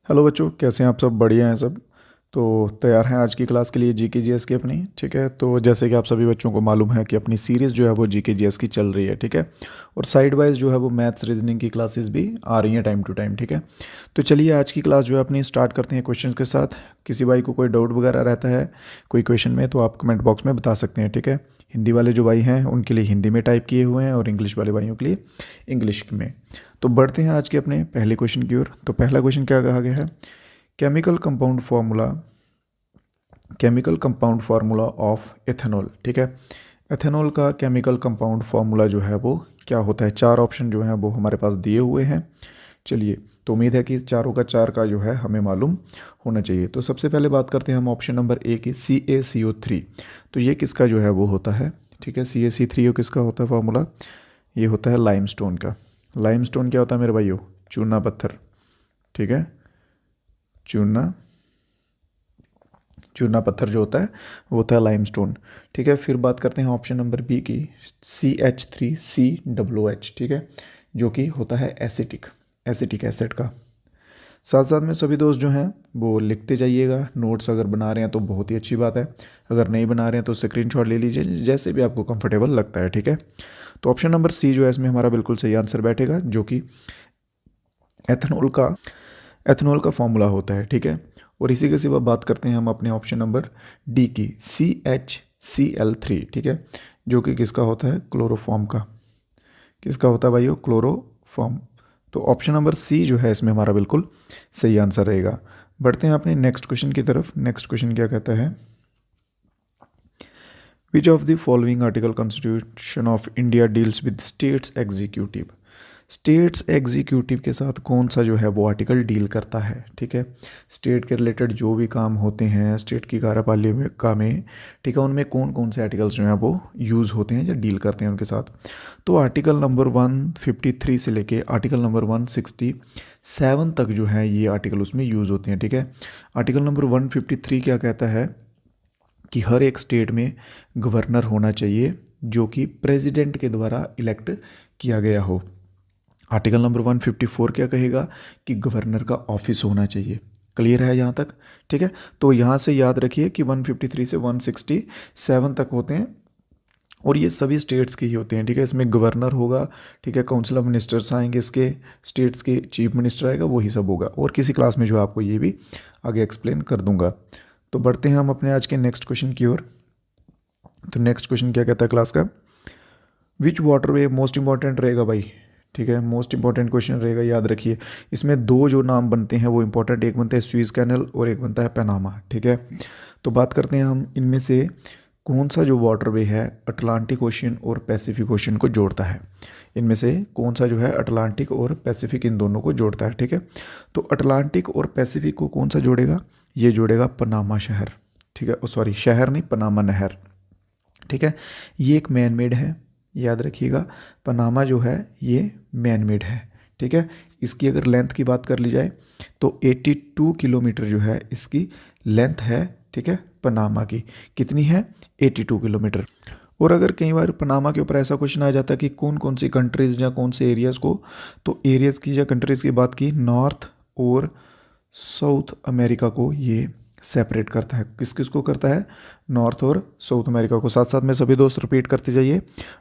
Hello बच्चों, कैसे हैं आप सब? बढ़िया हैं सब। तो तैयार हैं आज की क्लास के लिए जीके जीएस की अपनी? ठीक है, तो जैसे कि आप सभी बच्चों को मालूम है कि अपनी सीरीज़ जो है वो जीके जीएस की चल रही है। ठीक है, और साइड वाइज जो है वो मैथ्स रीजनिंग की क्लासेस भी आ रही हैं टाइम टू टाइम। ठीक है, तो चलिए आज की क्लास जो है अपनी स्टार्ट करते हैं क्वेश्चन के साथ। किसी भाई को कोई डाउट वगैरह रहता है कोई क्वेश्चन में तो आप कमेंट बॉक्स में बता सकते हैं। ठीक है, हिंदी वाले जो भाई हैं उनके लिए हिंदी में टाइप किए हुए हैं और इंग्लिश वाले भाइयों के लिए इंग्लिश में। तो बढ़ते हैं आज के अपने पहले क्वेश्चन की ओर। तो पहला क्वेश्चन क्या कहा गया है? Chemical compound formula, chemical compound formula of ethanol. ठीक है, एथेनॉल का केमिकल कंपाउंड फार्मूला जो है वो क्या होता है? चार ऑप्शन जो है वो हमारे पास दिए हुए हैं। चलिए, तो उम्मीद है कि चारों का चार का जो है हमें मालूम होना चाहिए। तो सबसे पहले बात करते हैं हम ऑप्शन नंबर ए की, CaCO3। तो ये किसका जो है वो होता है? ठीक है, CaC3 किसका होता है फार्मूला? ये होता है लाइमस्टोन का। लाइमस्टोन क्या होता है मेरे भाइयों? चूना पत्थर। ठीक है, चूना चूना पत्थर जो होता है वो होता है लाइमस्टोन। ठीक है, फिर बात करते हैं ऑप्शन नंबर बी की, CH3COOH। ठीक है, जो कि होता है एसिटिक एसिड का। साथ साथ में सभी दोस्त जो हैं वो लिखते जाइएगा। नोट्स अगर बना रहे हैं तो बहुत ही अच्छी बात है, अगर नहीं बना रहे हैं तो स्क्रीनशॉट ले लीजिए, जैसे भी आपको कंफर्टेबल लगता है। ठीक है, तो ऑप्शन नंबर सी जो है इसमें हमारा बिल्कुल सही आंसर बैठेगा, जो कि एथेनॉल का फॉर्मूला होता है। ठीक है, और इसी के सिवा बात करते हैं हम अपने ऑप्शन नंबर डी की, CHCl3। ठीक है, जो कि किसका होता है? क्लोरोफॉर्म का। किसका होता है भाइयों? क्लोरोफॉर्म। तो ऑप्शन नंबर सी जो है इसमें हमारा बिल्कुल सही आंसर रहेगा। बढ़ते हैं अपने नेक्स्ट क्वेश्चन की तरफ। नेक्स्ट क्वेश्चन क्या कहता है? विच of the following article constitution of India deals with states executive. States executive के साथ कौन सा जो है वो आर्टिकल डील करता है? ठीक है, स्टेट के रिलेटेड जो भी काम होते हैं स्टेट की कार्यपालिका में, ठीक है, उनमें कौन कौन से आर्टिकल्स जो हैं वो यूज़ होते हैं या डील करते हैं उनके साथ। तो आर्टिकल नंबर 153 से लेके आर्टिकल नंबर 167 तक जो है ये आर्टिकल उसमें यूज़ होते हैं। ठीक है, आर्टिकल नंबर 153 क्या कहता है कि हर एक स्टेट में गवर्नर होना चाहिए जो कि प्रेसिडेंट के द्वारा इलेक्ट किया गया हो। आर्टिकल नंबर 154 क्या कहेगा कि गवर्नर का ऑफिस होना चाहिए। क्लियर है यहाँ तक? ठीक है, तो यहाँ से याद रखिए कि 153 से 167 तक होते हैं और ये सभी स्टेट्स के ही होते हैं। ठीक है, इसमें गवर्नर होगा, ठीक है, काउंसिल ऑफ मिनिस्टर्स आएंगे, इसके स्टेट्स के चीफ मिनिस्टर आएगा, वही सब होगा। और किसी क्लास में जो आपको ये भी आगे एक्सप्लेन कर दूंगा। तो बढ़ते हैं हम अपने आज के नेक्स्ट क्वेश्चन की ओर। तो नेक्स्ट क्वेश्चन क्या कहता है क्लास का? विच वाटरवे मोस्ट इंपॉर्टेंट रहेगा भाई। ठीक है, मोस्ट इंपॉर्टेंट क्वेश्चन रहेगा, याद रखिए। इसमें दो जो नाम बनते हैं वो इंपॉर्टेंट, एक बनता है स्वीज कैनल और एक बनता है पनामा। ठीक है, तो बात करते हैं हम इनमें से कौन सा जो वाटरवे है अटलांटिक ओशियन और पैसिफिक ओशियन को जोड़ता है। इनमें से कौन सा जो है अटलांटिक और पैसिफिक इन दोनों को जोड़ता है। ठीक है, तो अटलांटिक और पैसिफिक को कौन सा जोड़ेगा? ये जोड़ेगा पनामा शहर। ठीक है, सॉरी शहर नहीं, पनामा नहर। ठीक है, ये एक मैन मेड है, याद रखिएगा। पनामा जो है ये मैन मेड है। ठीक है, इसकी अगर लेंथ की बात कर ली जाए तो 82 किलोमीटर जो है इसकी लेंथ है। ठीक है, पनामा की कितनी है? 82 किलोमीटर। और अगर कई बार पनामा के ऊपर ऐसा क्वेश्चन आ जाता है कि कौन कौन सी कंट्रीज़ या कौन से एरियाज़ को, तो एरियाज़ की या कंट्रीज़ की बात की, नॉर्थ और साउथ अमेरिका को ये सेपरेट करता है। किस किस को करता है? नॉर्थ और साउथ अमेरिका को। साथ साथ में सभी दोस्त रिपीट करते जाइए,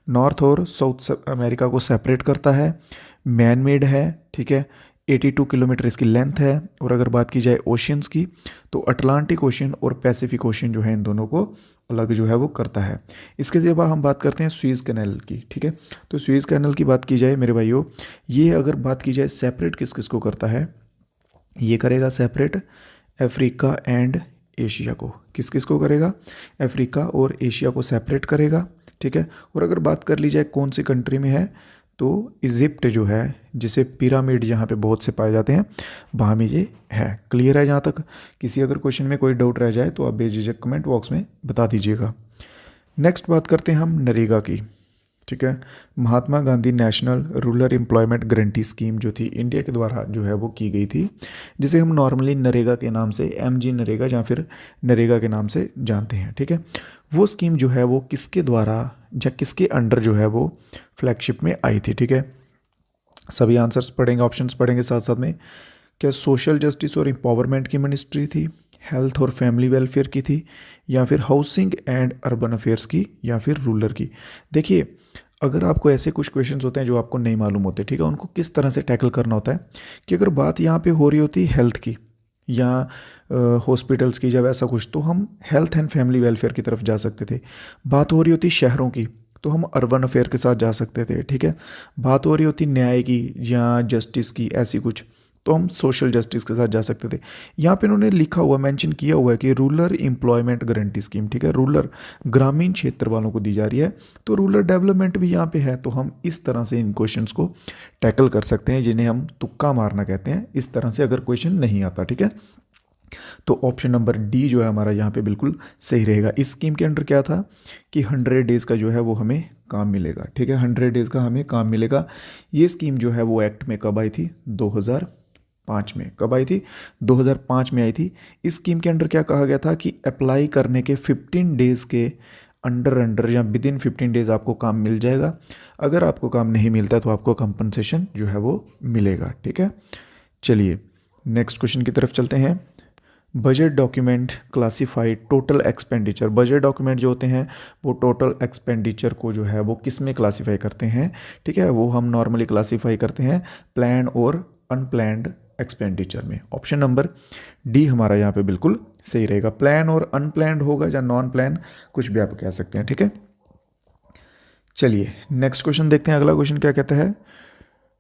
नॉर्थ और साउथ अमेरिका को सेपरेट करता है, मैन मेड है। ठीक है, 82 किलोमीटर इसकी लेंथ है। और अगर बात की जाए ओशियंस की तो अटलांटिक ओशियन और पैसिफिक ओशियन जो है इन दोनों को अलग जो है वो करता है। इसके सिवा हम बात करते हैं स्वीज़ कैनल की। ठीक है, तो स्वीज़ कैनल की बात की जाए मेरे भाइयों, ये अगर बात की जाए सेपरेट किस किस को करता है, ये करेगा सेपरेट अफ्रीका एंड एशिया को। किस किस को करेगा? अफ्रीका और एशिया को सेपरेट करेगा। ठीक है, और अगर बात कर ली जाए कौन सी कंट्री में है, तो इजिप्ट जो है, जिसे पिरामिड जहाँ पे बहुत से पाए जाते हैं, वहाँ में ये है। क्लियर है जहाँ तक? किसी अगर क्वेश्चन में कोई डाउट रह जाए तो आप बेझिझक कमेंट बॉक्स में बता दीजिएगा। नेक्स्ट बात करते हैं हम नरेगा की। ठीक है, Mahatma Gandhi national rural employment guarantee scheme जो थी इंडिया के द्वारा जो है वो की गई थी, जिसे हम नॉर्मली नरेगा के नाम से, MG नरेगा या फिर नरेगा के नाम से जानते हैं। ठीक है, वो स्कीम जो है वो किसके द्वारा या किसके अंडर जो है वो फ्लैगशिप में आई थी। ठीक है, सभी आंसर्स पढ़ेंगे, ऑप्शंस पढ़ेंगे साथ साथ में। क्या सोशल जस्टिस और एम्पावरमेंट की मिनिस्ट्री थी, हेल्थ और फैमिली वेलफेयर की थी, या फिर हाउसिंग एंड अर्बन अफेयर्स की, या फिर रूरल की? देखिए, अगर आपको ऐसे कुछ क्वेश्चंस होते हैं जो आपको नहीं मालूम होते, ठीक है, उनको किस तरह से टैकल करना होता है कि अगर बात यहाँ पे हो रही होती हेल्थ की या हॉस्पिटल्स की, जब ऐसा कुछ, तो हम हेल्थ एंड फैमिली वेलफेयर की तरफ जा सकते थे। बात हो रही होती शहरों की तो हम अर्बन अफेयर के साथ जा सकते थे, ठीक है। बात हो रही होती न्याय की या जस्टिस की, ऐसी कुछ, तो हम सोशल जस्टिस के साथ जा सकते थे। यहाँ पे उन्होंने लिखा हुआ, मेंशन किया हुआ है कि रूरल एम्प्लॉयमेंट गारंटी स्कीम, ठीक है, रूरल ग्रामीण क्षेत्र वालों को दी जा रही है, तो रूरल डेवलपमेंट भी यहाँ पे है, तो हम इस तरह से इन क्वेश्चंस को टैकल कर सकते हैं, जिन्हें हम तुक्का मारना कहते हैं, इस तरह से अगर क्वेश्चन नहीं आता, ठीक है। तो ऑप्शन नंबर डी जो है हमारा यहाँ पे बिल्कुल सही रहेगा। इस स्कीम के अंडर क्या था कि 100 डेज़ का जो है वो हमें काम मिलेगा, ठीक है, 100 डेज़ का हमें काम मिलेगा। ये स्कीम जो है वो एक्ट में कब आई थी? 2005 में। कब आई थी? 2005 में आई थी। इस स्कीम के अंडर क्या कहा गया था कि अप्लाई करने के 15 डेज़ के अंडर या विद इन 15 डेज़ आपको काम मिल जाएगा। अगर आपको काम नहीं मिलता तो आपको कंपनसेशन जो है वो मिलेगा, ठीक है। चलिए नेक्स्ट क्वेश्चन की तरफ चलते हैं। Budget document classified total expenditure. Budget document जो होते हैं वो टोटल एक्सपेंडिचर को जो है वो किस में क्लासिफाई करते हैं, ठीक है, वो हम नॉर्मली क्लासिफाई करते हैं प्लान और अनप्लैंड एक्सपेंडिचर में। ऑप्शन नंबर डी हमारा यहाँ पे बिल्कुल सही रहेगा। प्लान और अनप्लैंड होगा या नॉन प्लान, कुछ भी आप कह सकते हैं, ठीक है। चलिए नेक्स्ट क्वेश्चन देखते हैं। अगला क्वेश्चन क्या कहता है?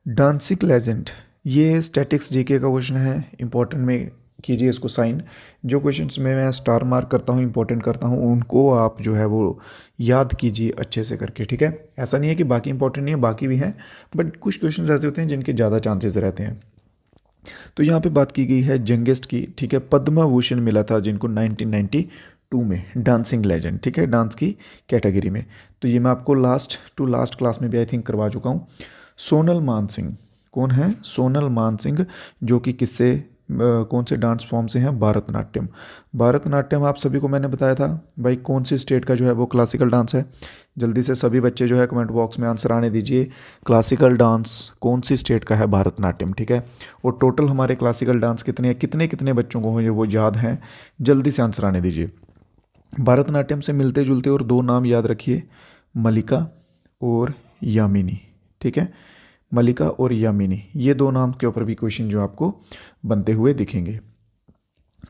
Dancing legend. ये स्टैटिक्स जीके का क्वेश्चन है, इंपॉर्टेंट में कीजिए इसको साइन। जो क्वेश्चंस में मैं स्टार मार्क करता हूँ, इंपॉर्टेंट करता हूँ, उनको आप जो है वो याद कीजिए अच्छे से करके, ठीक है। ऐसा नहीं है कि बाकी इंपॉर्टेंट नहीं है, बाकी भी हैं, बट कुछ क्वेश्चन ऐसे होते हैं जिनके ज़्यादा चांसेस रहते हैं। तो यहाँ पे बात की गई है यंगेस्ट की, ठीक है, पद्म भूषण मिला था जिनको 1992 में, डांसिंग लेजेंड, ठीक है, डांस की कैटेगरी में। तो ये मैं आपको लास्ट टू लास्ट क्लास में भी आई थिंक करवा चुका हूँ। सोनल मानसिंह कौन है? सोनल मानसिंह, जो कि किससे कौन से डांस फॉर्म से हैं? भारतनाट्यम। भारतनाट्यम आप सभी को मैंने बताया था भाई कौन सी स्टेट का जो है वो क्लासिकल डांस है। जल्दी से सभी बच्चे जो है कमेंट बॉक्स में आंसर आने दीजिए। क्लासिकल डांस कौन सी स्टेट का है? भारतनाट्यम, ठीक है। और टोटल हमारे क्लासिकल डांस कितने हैं, कितने कितने बच्चों को वो याद हैं? जल्दी से आंसर आने दीजिए। भारतनाट्यम से मिलते जुलते और दो नाम याद रखिए, मलिका और यामिनी, ठीक है, मलिका और यामिनी, ये दो नाम के ऊपर भी क्वेश्चन जो आपको बनते हुए दिखेंगे।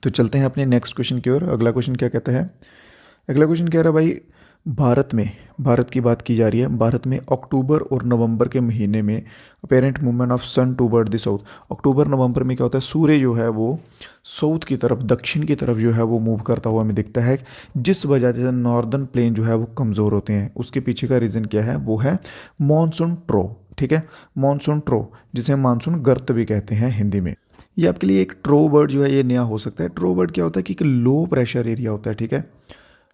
तो चलते हैं अपने नेक्स्ट क्वेश्चन की ओर। अगला क्वेश्चन क्या कहता है? अगला क्वेश्चन कह रहा है भाई भारत में, भारत की बात की जा रही है, भारत में अक्टूबर और नवंबर के महीने में apparent movement of sun toward the south. अक्टूबर नवंबर में क्या होता है? सूर्य जो है वो साउथ की तरफ, दक्षिण की तरफ जो है वो मूव करता हुआ हमें दिखता है, जिस वजह से नॉर्दर्न प्लेन जो है वो कमज़ोर होते हैं। उसके पीछे का रीज़न क्या है? वो है मानसून ट्रो, ठीक है, मानसून ट्रो, जिसे मानसून गर्त भी कहते हैं हिंदी में। ये आपके लिए एक ट्रो वर्ड जो है ये नया हो सकता है। ट्रो वर्ड क्या होता है कि एक लो प्रेशर एरिया होता है, ठीक है,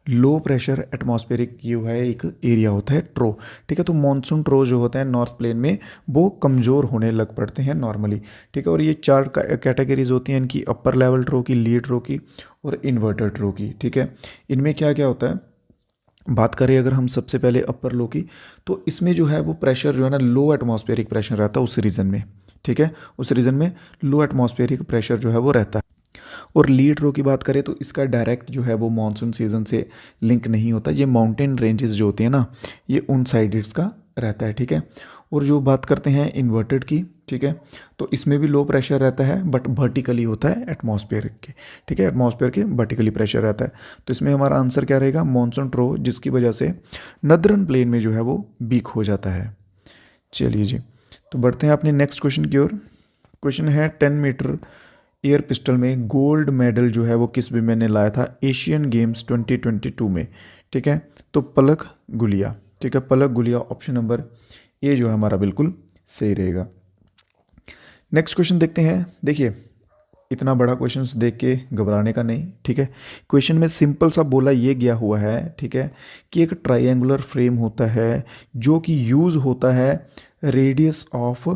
लो प्रेशर एटमॉस्फेरिक जो है एक एरिया होता है ट्रो, ठीक है। तो मानसून ट्रो जो होता है नॉर्थ प्लेन में वो कमज़ोर होने लग पड़ते हैं नॉर्मली, ठीक है। और ये चार कैटेगरीज होती हैं इनकी, अपर लेवल ट्रो की, लीड ट्रो की और इन्वर्टर ट्रो की, ठीक है। इनमें क्या क्या होता है, बात करें अगर हम सबसे पहले अपर लो की, तो इसमें जो है वो प्रेशर जो है ना लो एटमॉस्फेरिक प्रेशर रहता है उस रीजन में, ठीक है, उस रीजन में लो एटमॉस्फेरिक प्रेशर जो है वो रहता है। और लीड रो की बात करें तो इसका डायरेक्ट जो है वो मानसून सीजन से लिंक नहीं होता, ये माउंटेन रेंजेस जो होती हैं ना ये उन साइड्स का रहता है, ठीक है। और जो बात करते हैं इन्वर्टेड की, ठीक है, तो इसमें भी लो प्रेशर रहता है बट वर्टिकली होता है एटमॉस्फेयर के, ठीक है, एटमॉस्फेयर के वर्टिकली प्रेशर रहता है। तो इसमें हमारा आंसर क्या रहेगा? मानसून ट्रो, जिसकी वजह से नदरन प्लेन में जो है वो वीक हो जाता है। चलिए जी, तो बढ़ते हैं अपने नेक्स्ट क्वेश्चन की ओर। क्वेश्चन है 10 मीटर एयर पिस्टल में गोल्ड मेडल जो है वो किस विमेन ने लाया था एशियन गेम्स 2022 में, ठीक है। तो पलक गुलिया, ठीक है, पलक गुलिया, ऑप्शन नंबर ए जो है हमारा बिल्कुल सही रहेगा। नेक्स्ट क्वेश्चन देखते हैं। देखिए इतना बड़ा क्वेश्चन देख के घबराने का नहीं, ठीक है। क्वेश्चन में सिंपल सा बोला ये गया हुआ है, ठीक है, कि एक ट्राइंगुलर फ्रेम होता है जो कि यूज़ होता है radius of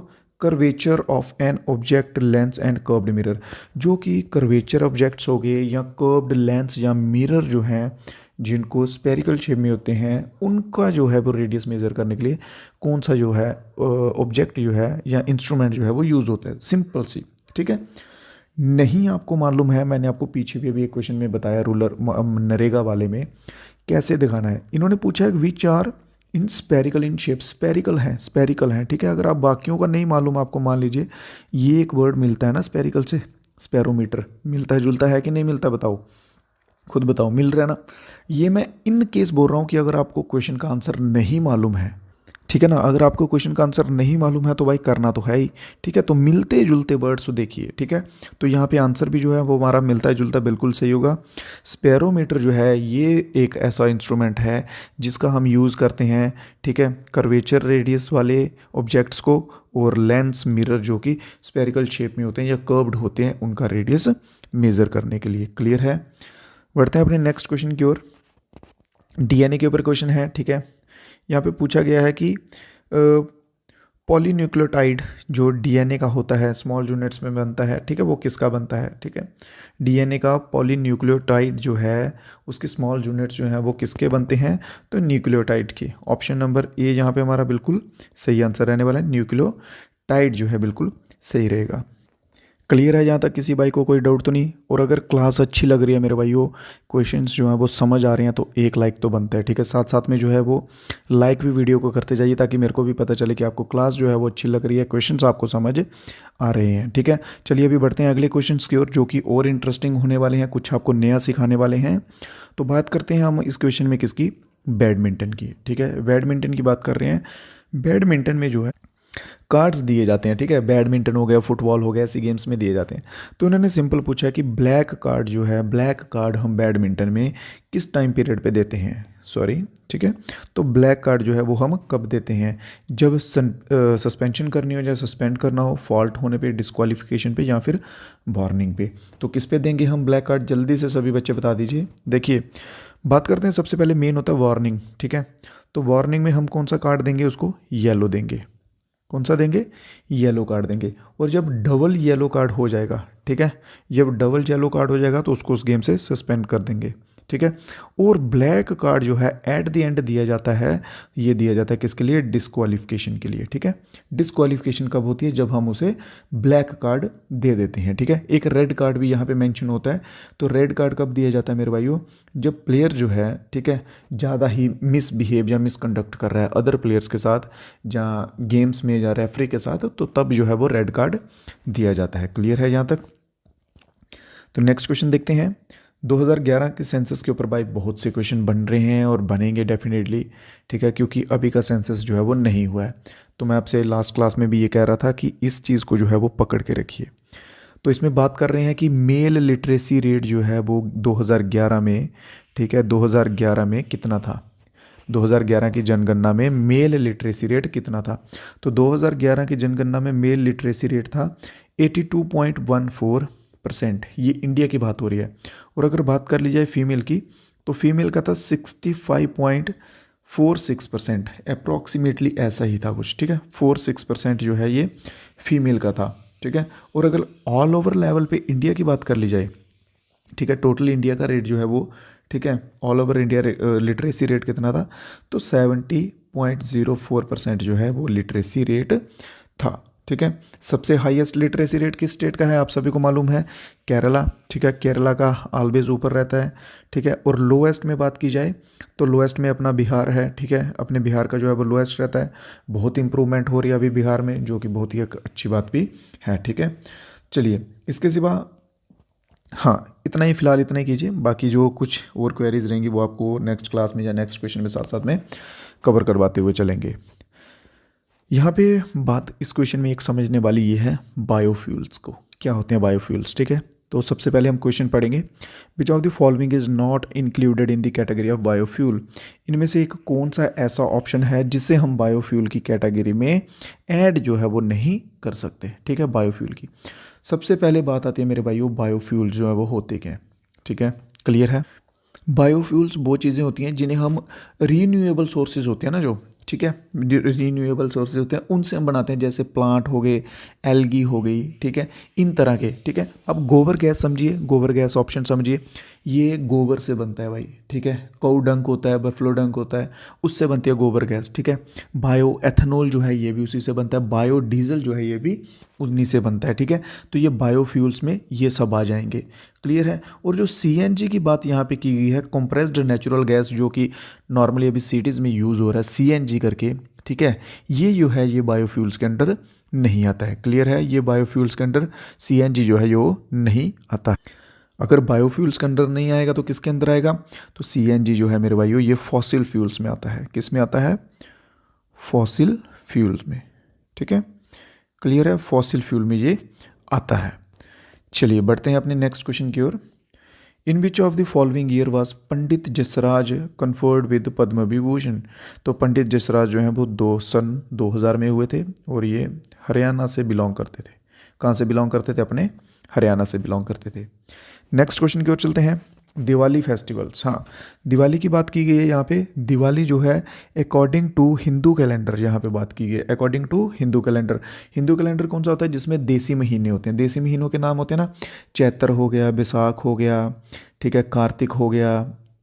curvature of an object lens and curved mirror. जो कि कर्वेचर ऑब्जेक्ट्स हो गए या कर्व्ड लेंस या मिरर जो हैं जिनको स्पेरिकल शेप में होते हैं, उनका जो है वो रेडियस मेज़र करने के लिए कौन सा जो है ऑब्जेक्ट जो है या इंस्ट्रूमेंट जो है वो यूज़ होता है, सिंपल सी, ठीक है। नहीं आपको मालूम है, मैंने आपको पीछे भी अभी एक क्वेश्चन में बताया रूरल नरेगा वाले में कैसे दिखाना है। इन्होंने पूछा है which are in spherical in shape, spherical है, ठीक है। अगर आप बाकियों का नहीं मालूम आपको, मान लीजिए ये एक वर्ड मिलता है ना स्पेरिकल से, स्पेरोमीटर, मिलता जुलता है कि नहीं मिलता, बताओ, खुद बताओ, मिल रहा है ना। ये मैं इन केस बोल रहा हूँ कि अगर आपको क्वेश्चन का आंसर नहीं मालूम है, ठीक है ना, अगर आपको क्वेश्चन का आंसर नहीं मालूम है तो भाई करना तो है ही, ठीक है। तो मिलते जुलते वर्ड्स तो देखिए, ठीक है। तो यहाँ पे आंसर भी जो है वो हमारा मिलता जुलता बिल्कुल सही होगा। स्पेरोमीटर जो है ये एक ऐसा इंस्ट्रूमेंट है जिसका हम यूज़ करते हैं, ठीक है, कर्वेचर रेडियस वाले ऑब्जेक्ट्स को, और लेंस मिरर जो कि स्पेरिकल शेप में होते हैं या कर्व्ड होते हैं, उनका रेडियस मेज़र करने के लिए। क्लियर है। बढ़ते हैं अपने नेक्स्ट क्वेश्चन की ओर। डीएनए के ऊपर क्वेश्चन है, ठीक है। यहाँ पे पूछा गया है कि पॉलीन्यूक्लियोटाइड जो डीएनए का होता है, स्मॉल यूनिट्स में बनता है, ठीक है, वो किसका बनता है, ठीक है। डीएनए का पॉलीन्यूक्लियोटाइड जो है उसके स्मॉल यूनिट्स जो हैं वो किसके बनते हैं, तो न्यूक्लियोटाइड के। ऑप्शन नंबर ए यहाँ पे हमारा बिल्कुल सही आंसर रहने वाला है, न्यूक्लियोटाइड जो है बिल्कुल सही रहेगा। क्लियर है यहाँ तक, किसी भाई को कोई डाउट तो नहीं। और अगर क्लास अच्छी लग रही है मेरे भाइयों, क्वेश्चंस जो हैं वो समझ आ रहे हैं, तो एक लाइक तो बनता है, ठीक है। साथ साथ में जो है वो लाइक भी वीडियो को करते जाइए ताकि मेरे को भी पता चले कि आपको क्लास जो है वो अच्छी लग रही है, क्वेश्चंस आपको समझ आ रहे हैं, ठीक है। चलिए अभी बढ़ते हैं अगले क्वेश्चंस की ओर जो कि और इंटरेस्टिंग होने वाले हैं, कुछ आपको नया सिखाने वाले हैं। तो बात करते हैं हम इस क्वेश्चन में किसकी, बैडमिंटन की, ठीक है। बैडमिंटन की बात कर रहे हैं। बैडमिंटन में जो है कार्ड्स दिए जाते हैं, ठीक है। बैडमिंटन हो गया, फुटबॉल हो गया, ऐसी गेम्स में दिए जाते हैं। तो उन्होंने सिंपल पूछा है कि ब्लैक कार्ड जो है, ब्लैक कार्ड हम बैडमिंटन में किस टाइम पीरियड पे देते हैं, सॉरी, ठीक है। तो ब्लैक कार्ड जो है वो हम कब देते हैं, जब सस्पेंशन करनी हो या सस्पेंड करना हो, फॉल्ट होने पे, डिस्क्वालिफिकेशन पे, या फिर वार्निंग पे। तो किस पे देंगे हम ब्लैक कार्ड, जल्दी से सभी बच्चे बता दीजिए। देखिए बात करते हैं, सबसे पहले मेन होता है वार्निंग, ठीक है। तो वार्निंग में हम कौन सा कार्ड देंगे, उसको येलो देंगे। कौन सा देंगे, येलो कार्ड देंगे। और जब डबल येलो कार्ड हो जाएगा, ठीक है, जब डबल येलो कार्ड हो जाएगा तो उसको उस गेम से सस्पेंड कर देंगे, ठीक है। और ब्लैक कार्ड जो है एट द एंड दिया जाता है, ये दिया जाता है किसके लिए, डिस्क्वालिफिकेशन के लिए, ठीक है। डिस्क्वालिफिकेशन कब होती है, जब हम उसे ब्लैक कार्ड दे देते हैं, ठीक है। एक रेड कार्ड भी यहाँ पे मेंशन होता है। तो रेड कार्ड कब दिया जाता है मेरे भाइयों, जब प्लेयर जो है, ठीक है, ज़्यादा ही मिसबिहेव या मिसकंडक्ट कर रहा है अदर प्लेयर्स के साथ, जहाँ गेम्स में या रेफरी के साथ, तो तब जो है वो रेड कार्ड दिया जाता है। क्लियर है यहाँ तक। तो नेक्स्ट क्वेश्चन देखते हैं। 2011 के सेंसस के ऊपर भाई बहुत से क्वेश्चन बन रहे हैं और बनेंगे डेफिनेटली, ठीक है, क्योंकि अभी का सेंसस जो है वो नहीं हुआ है। तो मैं आपसे लास्ट क्लास में भी ये कह रहा था कि इस चीज़ को जो है वो पकड़ के रखिए। तो इसमें बात कर रहे हैं कि मेल लिटरेसी रेट जो है वो 2011 में, ठीक है, 2011 में कितना था। 2011 की जनगणना में मेल लिटरेसी रेट कितना था। तो 2011 की जनगणना में मेल लिटरेसी रेट था 82.14%। ये इंडिया की बात हो रही है। और अगर बात कर ली जाए फीमेल की, तो फीमेल का था 65.46%, अप्रॉक्सीमेटली ऐसा ही था कुछ, ठीक है। 46% जो है ये फीमेल का था, ठीक है। और अगर ऑल ओवर लेवल पे इंडिया की बात कर ली जाए, ठीक है, टोटल इंडिया का रेट जो है वो, ठीक है, all over India literacy rate कितना था, तो 70.04% जो है वो लिटरेसी रेट था, ठीक है। सबसे हाईएस्ट लिटरेसी रेट किस स्टेट का है, आप सभी को मालूम है, केरला, ठीक है। केरला का ऑलवेज ऊपर रहता है, ठीक है। और लोएस्ट में बात की जाए तो लोएस्ट में अपना बिहार है, ठीक है। अपने बिहार का जो है वो लोएस्ट रहता है। बहुत इंप्रूवमेंट हो रही है अभी बिहार में, जो कि बहुत ही एक अच्छी बात भी है, ठीक है। चलिए इसके सिवा, हाँ इतना ही फिलहाल, इतना ही कीजिए। बाकी जो कुछ और क्वेरीज रहेंगी वो आपको नेक्स्ट क्लास में या नेक्स्ट क्वेश्चन में साथ साथ में कवर करवाते हुए चलेंगे। यहाँ पे बात इस क्वेश्चन में एक समझने वाली ये है, बायोफ्यूल्स को क्या होते हैं बायोफ्यूल्स, ठीक है। तो सबसे पहले हम क्वेश्चन पढ़ेंगे, विच of the following is not included in the category of biofuel. इनमें से एक कौन सा ऐसा ऑप्शन है जिसे हम बायोफ्यूल की कैटेगरी में ऐड जो है वो नहीं कर सकते, ठीक है, बायोफ्यूल की। सबसे पहले बात आती है मेरे भाइयों, बायोफ्यूल जो है वो होते क्या हैं, ठीक है, क्लियर है। बायोफ्यूल्स वो चीज़ें होती हैं जिन्हें हम रीन्यूएबल सोर्सेज होते हैं ना जो, ठीक है, रीन्यूएबल सोर्सेज होते हैं उनसे हम बनाते हैं, जैसे प्लांट हो गए, एल्गी हो गई, ठीक है, इन तरह के। ठीक है, अब गोबर गैस समझिए, गोबर गैस ऑप्शन समझिए, ये गोबर से बनता है भाई। ठीक है, काऊ डंक होता है, बफलो डंक होता है, उससे बनती है गोबर गैस। ठीक है, बायो एथेनॉल जो है ये भी उसी से बनता है, बायो डीजल जो है ये भी उन्हीं से बनता है। ठीक है, तो ये बायोफ्यूल्स में ये सब आ जाएंगे। क्लियर है। और जो सीएनजी की बात यहाँ पे की गई है, कंप्रेस्ड नेचुरल गैस, जो कि नॉर्मली अभी सिटीज़ में यूज़ हो रहा है सीएनजी करके, ठीक है, ये जो है ये बायोफ्यूल्स के अंडर नहीं आता है। क्लियर है, ये बायोफ्यूल्स के अंडर सीएनजी जो है ये नहीं आता है। अगर बायोफ्यूल्स के अंडर नहीं आएगा तो किसके अंदर आएगा, तो सीएनजी जो है मेरे भाइयों ये फॉसिल फ्यूल्स में आता है। किस में आता है, फॉसिल फ्यूल्स में। ठीक है, क्लियर है, फॉसिल फ्यूल में ये आता है। चलिए बढ़ते हैं अपने नेक्स्ट क्वेश्चन की ओर। In which of the following year was Pandit Jasraj conferred with Padma Vibhushan. तो पंडित जसराज जो हैं वो सन 2000 में हुए थे और ये हरियाणा से बिलोंग करते थे। कहाँ से बिलोंग करते थे, अपने हरियाणा से बिलोंग करते थे। नेक्स्ट क्वेश्चन की ओर चलते हैं। दिवाली फेस्टिवल्स, हाँ दिवाली की बात की गई है यहाँ पे। दिवाली जो है अकॉर्डिंग टू हिंदू कैलेंडर, यहाँ पे बात की गई है according to Hindu calendar. Hindu calendar कौन सा होता है, जिसमें देसी महीने होते हैं। देसी महीनों के नाम होते हैं ना, चैत्र हो गया, बैसाख हो गया, ठीक है, कार्तिक हो गया,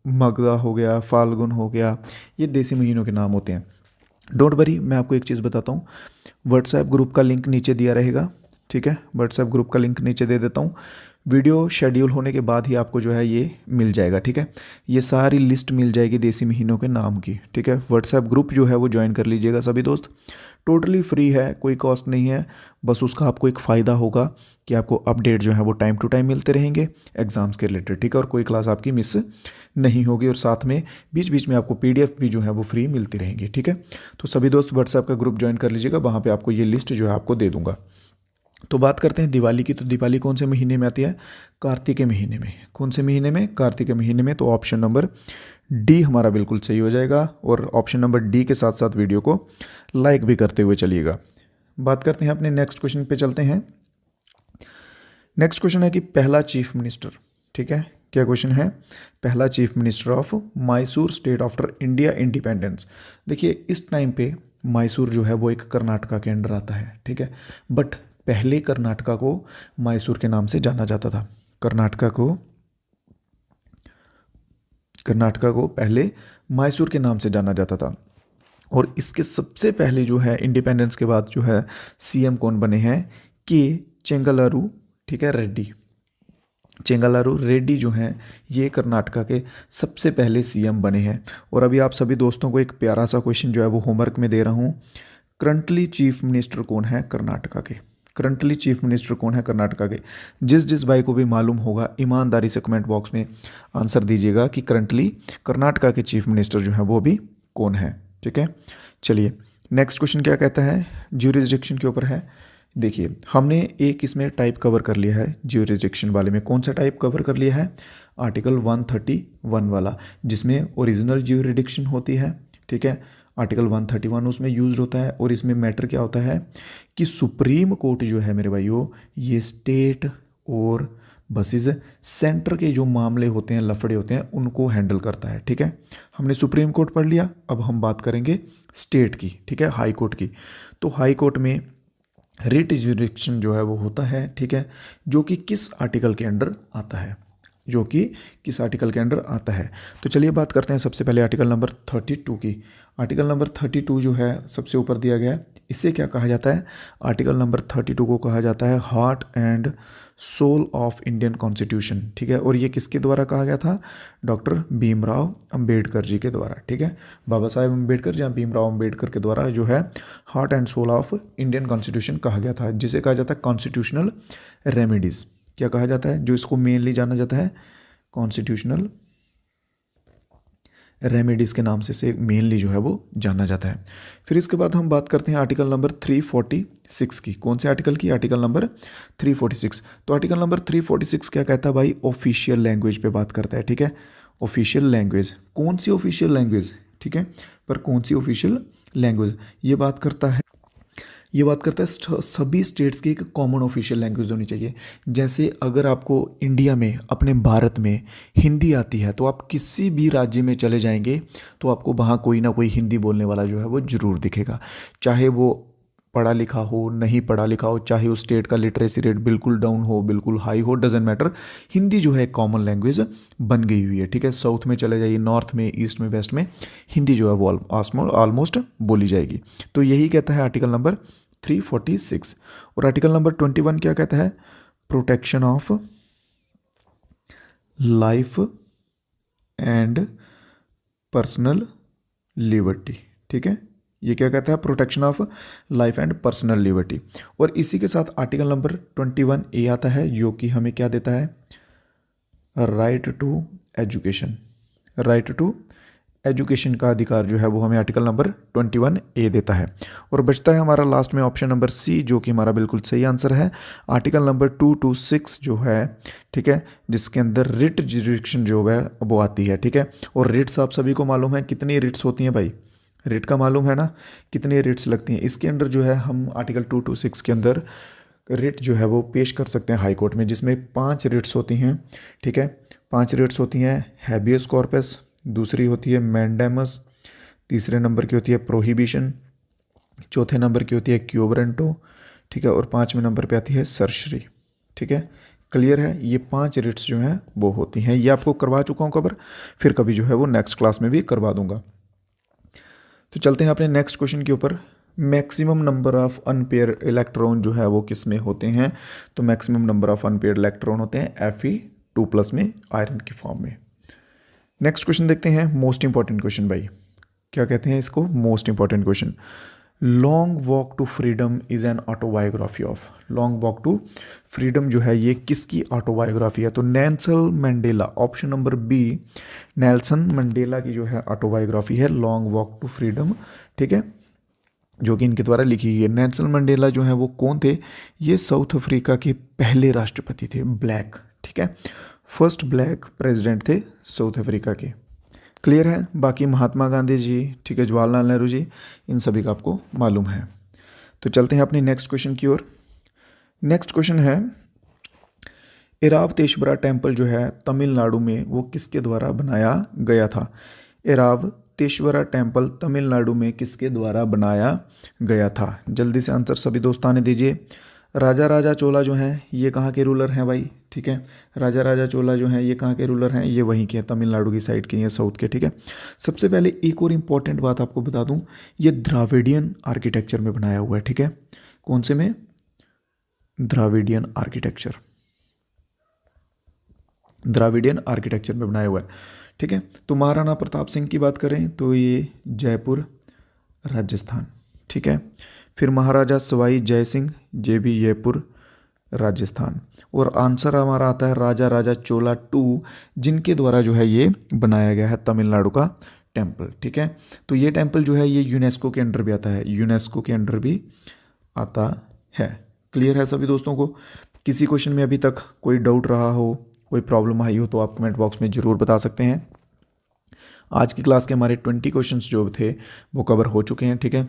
मगधा हो गया, फाल्गुन हो गया, ये देसी महीनों के नाम होते हैं। डोंट वरी, मैं आपको एक चीज़ बताता हूँ, व्हाट्सएप ग्रुप का लिंक नीचे दिया रहेगा। ठीक है, व्हाट्सएप ग्रुप का लिंक नीचे दे देता हूँ। वीडियो शेड्यूल होने के बाद ही आपको जो है ये मिल जाएगा। ठीक है, ये सारी लिस्ट मिल जाएगी देसी महीनों के नाम की। ठीक है, व्हाट्सएप ग्रुप जो है वो ज्वाइन कर लीजिएगा सभी दोस्त, टोटली फ्री है, कोई कॉस्ट नहीं है। बस उसका आपको एक फ़ायदा होगा कि आपको अपडेट जो है वो टाइम टू टाइम मिलते रहेंगे एग्ज़ाम्स के रिलेटेड। ठीक है, और कोई क्लास आपकी मिस नहीं होगी, और साथ में बीच बीच में आपको पीडीएफ भी जो है वो फ्री मिलती रहेंगी। ठीक है, तो सभी दोस्त व्हाट्सएप का ग्रुप ज्वाइन कर लीजिएगा, वहाँ पर आपको ये लिस्ट जो है आपको दे दूँगा। तो बात करते हैं दिवाली की। तो दिवाली कौन से महीने में आती है, कार्तिक के महीने में। कौन से महीने में, कार्तिक के महीने में। तो ऑप्शन नंबर डी हमारा बिल्कुल सही हो जाएगा, और ऑप्शन नंबर डी के साथ साथ वीडियो को लाइक भी करते हुए चलिएगा। बात करते हैं अपने नेक्स्ट क्वेश्चन पे चलते हैं। नेक्स्ट क्वेश्चन है कि पहला चीफ मिनिस्टर, ठीक है, क्या क्वेश्चन है, पहला chief minister of Mysore state after India independence. देखिए इस टाइम पे मैसूर जो है वो एक कर्नाटका के अंडर आता है। ठीक है, बट पहले कर्नाटका को मैसूर के नाम से जाना जाता था। कर्नाटका को पहले मैसूर के नाम से जाना जाता था। और इसके सबसे पहले जो है इंडिपेंडेंस के बाद जो है सीएम कौन बने हैं, के चेंगलारू, ठीक है, रेड्डी। चेंगलारू रेड्डी जो हैं ये कर्नाटका के सबसे पहले सीएम बने हैं। और अभी आप सभी दोस्तों को एक प्यारा सा क्वेश्चन जो है वो होमवर्क में दे रहा हूँ। करंटली चीफ मिनिस्टर कौन है कर्नाटका के, करंटली चीफ मिनिस्टर कौन है कर्नाटका के। जिस भाई को भी मालूम होगा ईमानदारी से कमेंट बॉक्स में आंसर दीजिएगा कि करंटली कर्नाटका के चीफ मिनिस्टर जो है वो भी कौन है। ठीक है, चलिए नेक्स्ट क्वेश्चन क्या कहता है, ज्यूरिसडिक्शन के ऊपर है। देखिए हमने एक इसमें टाइप कवर कर लिया है ज्यूरिसडिक्शन वाले में। कौन सा टाइप कवर कर लिया है, आर्टिकल 131 वाला, जिसमें ओरिजिनल ज्यूरिसडिक्शन होती है। ठीक है, आर्टिकल 131 उसमें यूज होता है। और इसमें मैटर क्या होता है कि सुप्रीम कोर्ट जो है मेरे भाइयों ये स्टेट और बसेस सेंटर के जो मामले होते हैं, लफड़े होते हैं, उनको हैंडल करता है। ठीक है, हमने सुप्रीम कोर्ट पढ़ लिया, अब हम बात करेंगे स्टेट की। ठीक है, हाई कोर्ट की। तो हाई कोर्ट में रिट ज्यूरिसडिक्शन जो है वो होता है। ठीक है, जो कि किस आर्टिकल के अंडर आता है, जो कि किस आर्टिकल के अंडर आता है। तो चलिए बात करते हैं सबसे पहले आर्टिकल नंबर 32 की। आर्टिकल नंबर 32 जो है सबसे ऊपर दिया गया है, इसे क्या कहा जाता है, आर्टिकल नंबर 32 को कहा जाता है heart and soul of Indian constitution. ठीक है, और ये किसके द्वारा कहा गया था, डॉक्टर भीमराव अंबेडकर जी के द्वारा। ठीक है, बाबा साहेब अंबेडकर या भीमराव अंबेडकर के द्वारा जो है heart and soul of Indian constitution कहा गया था, जिसे कहा जाता है कॉन्स्टिट्यूशनल रेमेडीज़। क्या कहा जाता है, जो इसको मेनली जाना जाता है कॉन्स्टिट्यूशनल रेमेडीज़ के नाम से मेनली जो है वो जाना जाता है। फिर इसके बाद हम बात करते हैं आर्टिकल नंबर 346 की। कौन से आर्टिकल की, आर्टिकल नंबर 346। तो आर्टिकल नंबर 346 क्या कहता है भाई, ऑफिशियल लैंग्वेज पे बात करता है। ठीक है, ऑफिशियल लैंग्वेज, कौन सी ऑफिशियल लैंग्वेज, ठीक है, पर कौन सी ऑफिशियल लैंग्वेज ये बात करता है। ये बात करता है सभी स्टेट्स की एक कॉमन ऑफिशियल लैंग्वेज होनी चाहिए। जैसे अगर आपको इंडिया में, अपने भारत में हिंदी आती है तो आप किसी भी राज्य में चले जाएंगे तो आपको वहाँ कोई ना कोई हिंदी बोलने वाला जो है वो ज़रूर दिखेगा, चाहे वो पढ़ा लिखा हो, नहीं पढ़ा लिखा हो, चाहे उस स्टेट का लिटरेसी रेट बिल्कुल डाउन हो, बिल्कुल हाई हो, डजेंट मैटर। हिंदी जो है कॉमन लैंग्वेज बन गई हुई है, ठीक है। साउथ में चले जाइए, नॉर्थ में, ईस्ट में, वेस्ट में हिंदी जो है वो ऑलमोस्ट बोली जाएगी। तो यही कहता है आर्टिकल नंबर 346। और आर्टिकल नंबर 21 क्या कहता है? Protection of life and personal liberty, ठीक है। ये क्या कहता है? Protection of life and personal liberty. और इसी के साथ आर्टिकल नंबर 21A आता है, जो कि हमें क्या देता है? Right to education. Right to education का अधिकार जो है वो हमें आर्टिकल नंबर 21A देता है। और बचता है हमारा लास्ट में ऑप्शन नंबर सी, जो कि हमारा बिल्कुल सही आंसर है। आर्टिकल नंबर 226 जो है, ठीक है, जिसके अंदर रिट जुरिडिक्शन जो है वो आती है, ठीक है। और रिट्स आप सभी को मालूम है कितनी रिट्स होती हैं भाई? रिट का मालूम है ना, कितनी रिट्स लगती हैं? इसके अंदर जो है हम आर्टिकल 226 के अंदर रिट जो है वो पेश कर सकते हैं हाई कोर्ट में, जिसमें 5 रिट्स होती हैं, ठीक है। 5 रिट्स होती हैं। हैबियस कॉर्पस, दूसरी होती है मैंडेमस, तीसरे नंबर की होती है प्रोहिबिशन, चौथे नंबर की होती है क्योबरेंटो, ठीक है। और 5वें नंबर पे आती है सर्शरी, ठीक है। क्लियर है? ये 5 रिट्स जो हैं वो होती हैं। ये आपको करवा चुका हूँ कवर, फिर कभी जो है वो नेक्स्ट क्लास में भी करवा दूंगा। तो चलते हैं अपने नेक्स्ट क्वेश्चन के ऊपर। Maximum number of unpaired electron जो है वो किस में होते हैं? तो maximum number of unpaired electron होते हैं Fe2+ में, आयरन की फॉर्म में। नेक्स्ट क्वेश्चन देखते हैं, मोस्ट इंपॉर्टेंट क्वेश्चन भाई। क्या कहते हैं इसको? Most important question. Long Walk to Freedom is an autobiography of. Long Walk to Freedom जो है ये किसकी ऑटोबायोग्राफी है? तो Nelson Mandela, option number B, Nelson Mandela की जो है ऑटोबायोग्राफी है लॉन्ग वॉक टू फ्रीडम, ठीक है, जो कि इनके द्वारा लिखी गई है। नेल्सन मंडेला जो है वो कौन थे? ये साउथ अफ्रीका के पहले राष्ट्रपति थे, ब्लैक, ठीक है। फर्स्ट ब्लैक प्रेसिडेंट थे साउथ अफ्रीका के। क्लियर है? बाकी महात्मा गांधी जी, ठीक है, जवाहरलाल नेहरू जी, इन सभी का आपको मालूम है। तो चलते हैं अपने नेक्स्ट क्वेश्चन की ओर। नेक्स्ट क्वेश्चन है, एरावतेश्वरा टेम्पल जो है तमिलनाडु में वो किसके द्वारा बनाया गया था? एरावतेश्वरा टेम्पल तमिलनाडु में किसके द्वारा बनाया गया था? जल्दी से आंसर सभी दोस्ताने दीजिए। राजा चोला जो हैं ये कहाँ के रूलर हैं भाई? ठीक है, राजा चोला जो हैं ये कहाँ के रूलर हैं? ये वहीं के, तमिलनाडु की साइड के, ये साउथ के, ठीक है। सबसे पहले एक और इम्पॉर्टेंट बात आपको बता दूं, ये द्राविडियन आर्किटेक्चर में बनाया हुआ है, ठीक है। कौन से में? द्राविडियन आर्किटेक्चर, द्राविडियन आर्किटेक्चर में बनाया हुआ है, ठीक है। तो महाराणा प्रताप सिंह की बात करें तो ये जयपुर राजस्थान, ठीक है। फिर महाराजा सवाई जय सिंह, ये भी जयपुर राजस्थान। और आंसर हमारा आता है राजा चोला 2, जिनके द्वारा जो है ये बनाया गया है तमिलनाडु का टेम्पल, ठीक है। तो ये टेम्पल जो है ये यूनेस्को के अंडर भी आता है, यूनेस्को के अंडर भी आता है। क्लियर है सभी दोस्तों को? किसी क्वेश्चन में अभी तक कोई डाउट रहा हो, कोई प्रॉब्लम आई हो तो आप कमेंट बॉक्स में ज़रूर बता सकते हैं। आज की क्लास के हमारे 20 क्वेश्चंस जो थे वो कवर हो चुके हैं, ठीक है।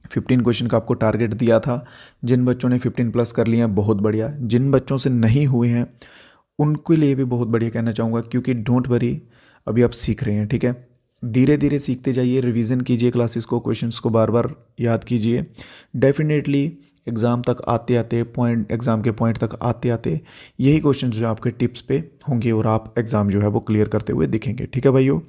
15 क्वेश्चन का आपको टारगेट दिया था। जिन बच्चों ने 15+ कर लिए हैं बहुत बढ़िया, जिन बच्चों से नहीं हुए हैं उनके लिए भी बहुत बढ़िया कहना चाहूँगा, क्योंकि डोंट वरी, अभी आप सीख रहे हैं, ठीक है। धीरे धीरे सीखते जाइए, रिवीजन कीजिए क्लासेस को, क्वेश्चंस को बार बार याद कीजिए। डेफिनेटली एग्ज़ाम तक आते आते, एग्ज़ाम के पॉइंट तक आते आते यही क्वेश्चंस जो आपके टिप्स पे होंगे और आप एग्ज़ाम जो है वो क्लियर करते हुए दिखेंगे, ठीक है भाइयों।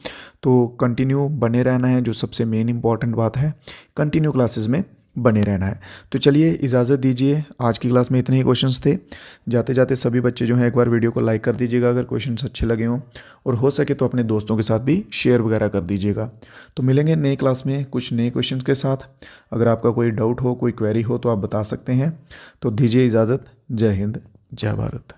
तो कंटिन्यू बने रहना है, जो सबसे मेन इंपॉर्टेंट बात है, कंटिन्यू क्लासेस में बने रहना है। तो चलिए इजाज़त दीजिए, आज की क्लास में इतने ही क्वेश्चंस थे। जाते जाते सभी बच्चे जो हैं एक बार वीडियो को लाइक कर दीजिएगा अगर क्वेश्चंस अच्छे लगे हों, और हो सके तो अपने दोस्तों के साथ भी शेयर वगैरह कर दीजिएगा। तो मिलेंगे नए क्लास में कुछ नए क्वेश्चंस के साथ। अगर आपका कोई डाउट हो, कोई क्वेरी हो तो आप बता सकते हैं। तो दीजिए इजाज़त। जय हिंद, जय भारत।